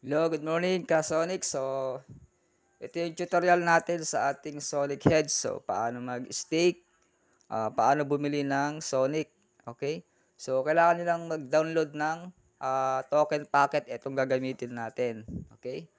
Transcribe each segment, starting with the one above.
Hello, good morning ka-Sonic. So, ito yung tutorial natin sa ating Sonic Heads. So, paano mag-stake, paano bumili ng Sonic. Okay? So, kailangan nilang mag-download ng token packet. Itong gagamitin natin. Okay?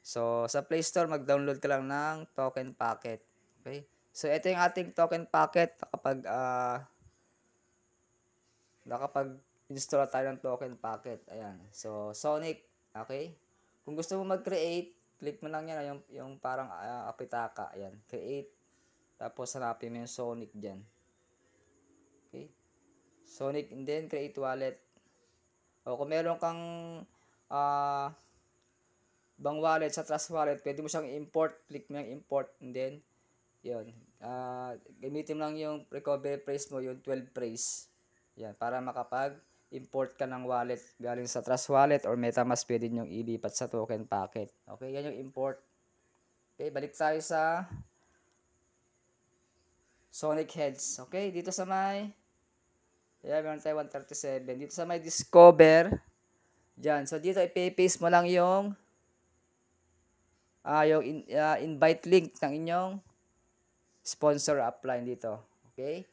So, sa Play Store, mag-download ka lang ng token packet. Okay? So, ito yung ating token packet nakapag-install tayo ng token packet. Ayan. So, Sonic. Okay? Kung gusto mo mag-create, click mo lang yan, yung parang apitaka. Ayan. Create. Tapos, hanapin mo yung Sonic dyan. Okay? Sonic, and then, create wallet. O, kung meron kang uh, bang wallet sa Trust Wallet, pwede mo siyang import. Click mo yung import, and then, yun. Gamitin mo lang yung recovery phrase mo, yung 12 phrase. Yan, para makapag-import ka ng wallet galing sa Trust Wallet or MetaMask, pwede nyo ilipat sa token packet. Okay, yan yung import. Okay, balik tayo sa Sonic Heads. Okay, dito sa may, meron tayo 137. Dito sa may Discover, dyan. So, dito ipapaste mo lang yung invite link ng inyong sponsor upline dito. Okay?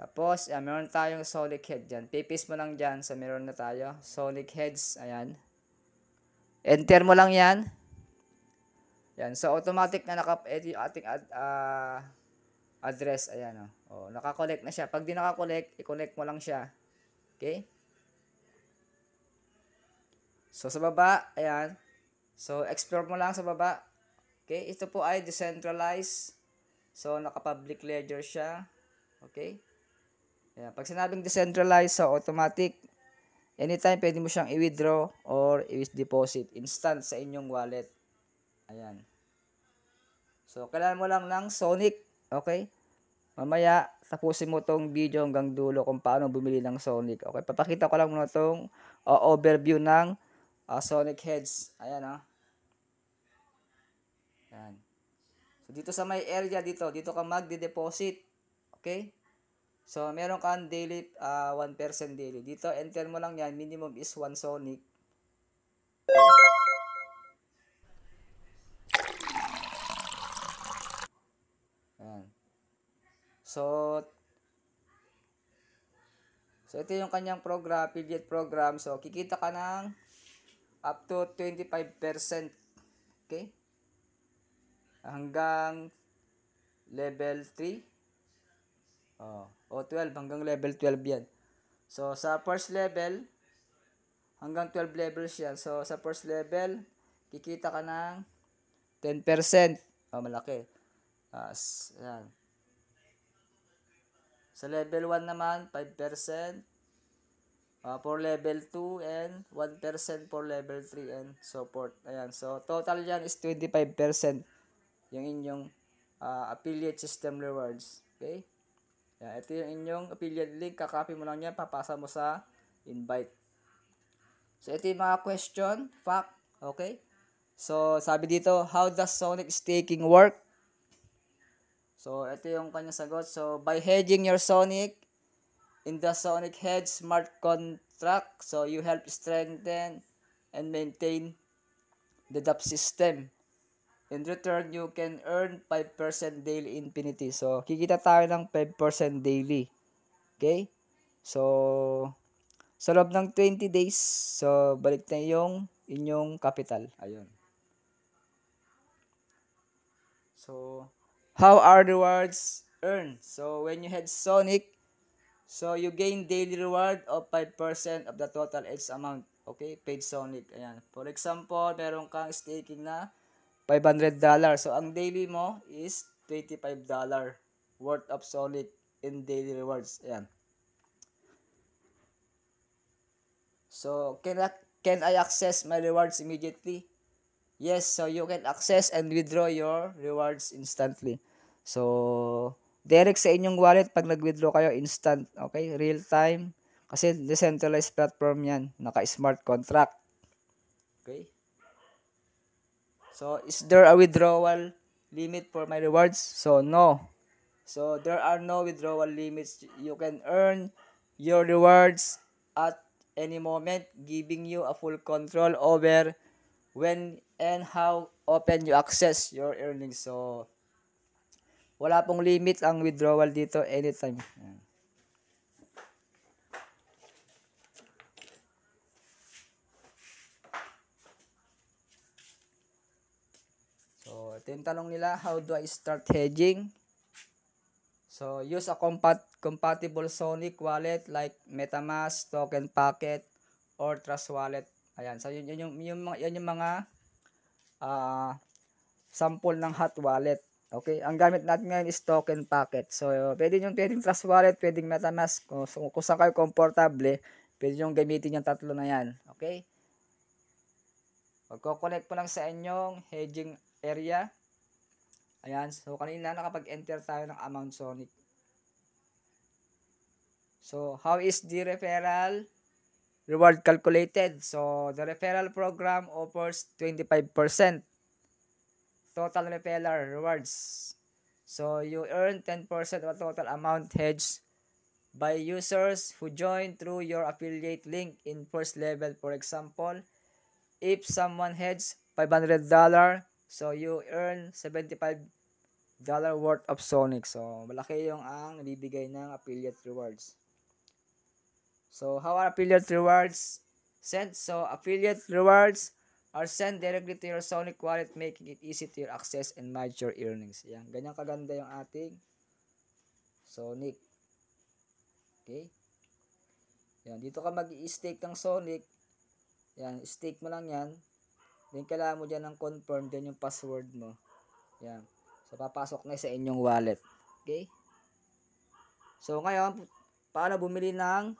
Tapos, meron tayong Sonic Head dyan. Paste mo lang dyan. So, meron na tayo. Sonic Heads. Ayan. Enter mo lang yan. Yan. So, automatic na ito yung ating address. Ayan. Nakakolect na siya. Pag di nakakolect, i-connect mo lang siya. Okay? So, sa baba, ayan. So, explore mo lang sa baba. Okay? Ito po ay decentralized. So, naka-public ledger siya. Okay? Ayan. Pag sinabing decentralized, so automatic, anytime pwede mo siyang i-withdraw or i-deposit instant sa inyong wallet. Ayan. So, kailangan mo lang ng Sonic. Okay? Mamaya, tapusin mo tong video hanggang dulo kung paano bumili ng Sonic. Okay? Papakita ko lang muna tong overview ng Sonic Heads. Ayan, Ayan. So, dito sa may area dito ka magde-deposit. Okay? So, meron kang daily, 1% daily. Dito, enter mo lang yan. Minimum is 1 Sonic. Ayan. So, ito yung kanyang program, affiliate program. So, kikita ka ng up to 25%. Okay? Hanggang level 3. O 12. Hanggang level 12 yan. So, sa first level, hanggang 12 levels yan. So, sa first level, kikita ka ng 10%. Malaki. Yan. Sa level 1 naman, 5%. For level 2 and 1% for level 3 and so forth. Ayan. So, total yan is 25% yung inyong affiliate system rewards. Okay? Ayan. Ito yung inyong affiliate link. Kakopy mo lang yan. Papasa mo sa invite. So, ito yung mga question, fact. Okay? So, sabi dito, how does Sonic staking work? So, ito yung kanyang sagot. So, by hedging your Sonic in the Sonic Hedge smart contract, so you help strengthen and maintain the DApp system. In return, you can earn 5% daily infinity. So, kikita tayo ng 5% daily. Okay? So, sa loob ng 20 days, so, balik na yung inyong capital. Ayun. So, how are rewards earned? So, when you had Sonic, so you gain daily reward of 5% of the total edge amount. Okay, paid Sonic. Ayan. For example, meron kang staking na $500. So, ang daily mo is $25 worth of Sonic in daily rewards. Ayan. So, can I access my rewards immediately? Yes, so you can access and withdraw your rewards instantly. So, direct sa inyong wallet pag nag-withdraw kayo, instant. Okay? Real time. Kasi decentralized platform yan. Naka-smart contract. Okay? So, is there a withdrawal limit for my rewards? So, no. So, there are no withdrawal limits. You can earn your rewards at any moment, giving you a full control over when and how open you access your earnings. So, wala pong limit ang withdrawal dito anytime. Ayan. So, ito yung tanong nila, how do I start hedging? So, use a compatible Sonic wallet like MetaMask, Token Packet, or Trust Wallet. Ayan. So, yun yung mga sample ng hot wallet. Okay? Ang gamit natin ngayon is Token Packet. So, pwedeng Trust Wallet, pwedeng MetaMask. Kung saan kayo komportable, pwede yung gamitin yung tatlo na yan. Okay? Magko-connect po lang sa inyong hedging area. Ayan. So, kanina nakapag-enter tayo ng amount Sonic. So, how is the referral reward calculated? So, the referral program offers 25% total referral rewards. So, you earn 10% of total amount hedged by users who join through your affiliate link in first level. For example, if someone hedges $500, so you earn $75 worth of Sonic. So, malaki yung ang nabibigay ng affiliate rewards. So, how are affiliate rewards sent? So, affiliate rewards are sent directly to your Sonic wallet, making it easy to your access and manage your earnings. Yan, ganyan kaganda yung ating Sonic. Okay? Yan, dito ka mag-i-stake ng Sonic. Yan, stake mo lang yan. Then, kailangan mo dyan ng confirm, then yung password mo. Yan. So, papasok na sa inyong wallet. Okay? So, ngayon, paano bumili ng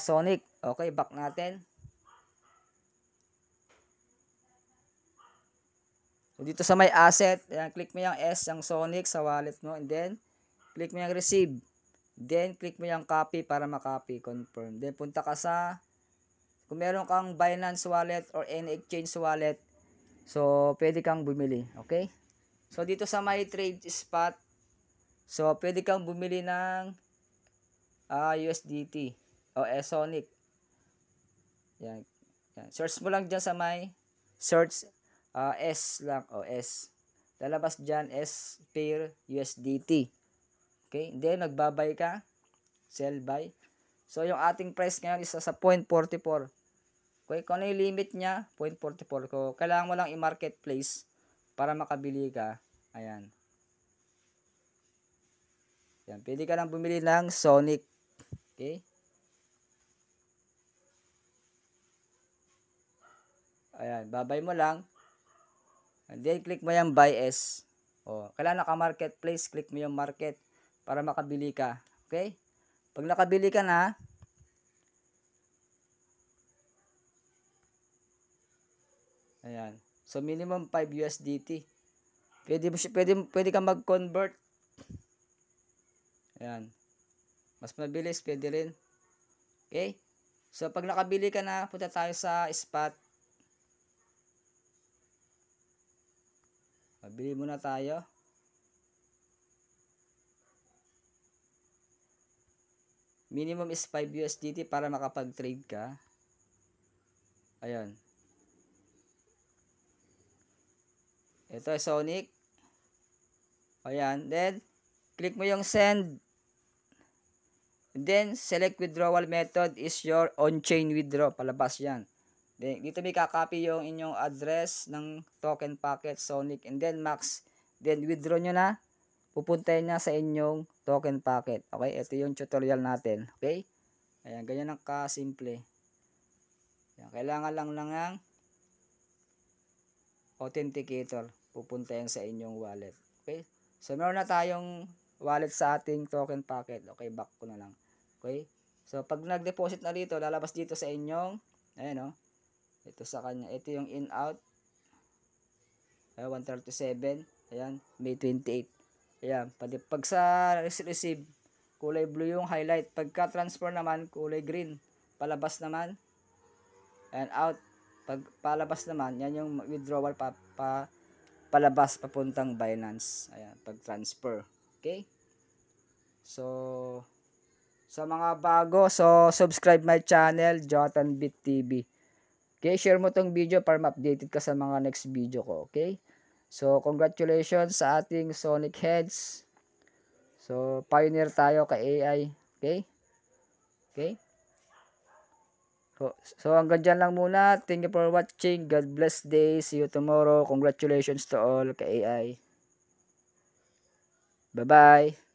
Sonic? Okay, back natin. So, dito sa may asset, ayan, click mo yung S, yung Sonic sa wallet mo, and then, click mo yung receive. Then, click mo yung copy para makopy, confirm. Then, punta ka sa, kung meron kang Binance wallet or any exchange wallet, so, pwede kang bumili, okay? So, dito sa my trade spot, so, pwede kang bumili ng USDT o Sonic. Yan. Yan. Search mo lang dyan sa my search S lang o S. Lalabas dyan S pair USDT. Okay? Then, magbabay ka. Sell buy. So, yung ating price ngayon is sa 0.44. Okay? Kung ano yung limit niya, 0.44. So, kailangan mo lang i-marketplace para makabili ka. Ayan. Yan. Pwede ka lang bumili ng Sonic. Okay? Ayan. Babay mo lang. And then, click mo yung buy S. O, kailangan naka-marketplace, click mo yung market para makabili ka. Okay? Pag nakabili ka na, ayan. So, minimum 5 USDT. Pwede ka mag-convert. Ayan. Mas mabilis, pwede rin. Okay? So, pag nakabili ka na, punta tayo sa spot. Bili muna tayo. Minimum is 5 USDT para makapag-trade ka. Ayan. Ito ay Sonic. Ayan. Then, click mo yung send. Then, select withdrawal method is your on-chain withdraw. Palabas yan. Then, dito may kakopy yung inyong address ng token packet Sonic. And then, max. Then, withdraw nyo na. Pupuntahin na sa inyong token packet. Okay? Ito yung tutorial natin. Okay? Ayan. Ganyan ang kasimple. Ayan. Kailangan lang ng authenticator. Pupuntahin sa inyong wallet. Okay? So, meron na tayong wallet sa ating token packet. Okay? Back ko na lang. Okay? So, pag nag-deposit na dito, lalabas dito sa inyong, ayan o. Ito sa kanya. Ito yung in-out. 137. Ayan. May 28. Ayan. Pag sa receive, kulay blue yung highlight. Pagka transfer naman, kulay green. Palabas naman. And out. Pag palabas naman, yan yung withdrawal palabas papuntang Binance. Ayan. Pag transfer. Okay? So, sa mga bago, so subscribe my channel, Jotanbit TV. Okay, share mo tong video para ma-updated ka sa mga next video ko, okay? So, congratulations sa ating Sonic Heads. So, pioneer tayo kay AI, okay? Okay? So hanggang dyan lang muna. Thank you for watching. God bless day. See you tomorrow. Congratulations to all kay AI. Bye-bye.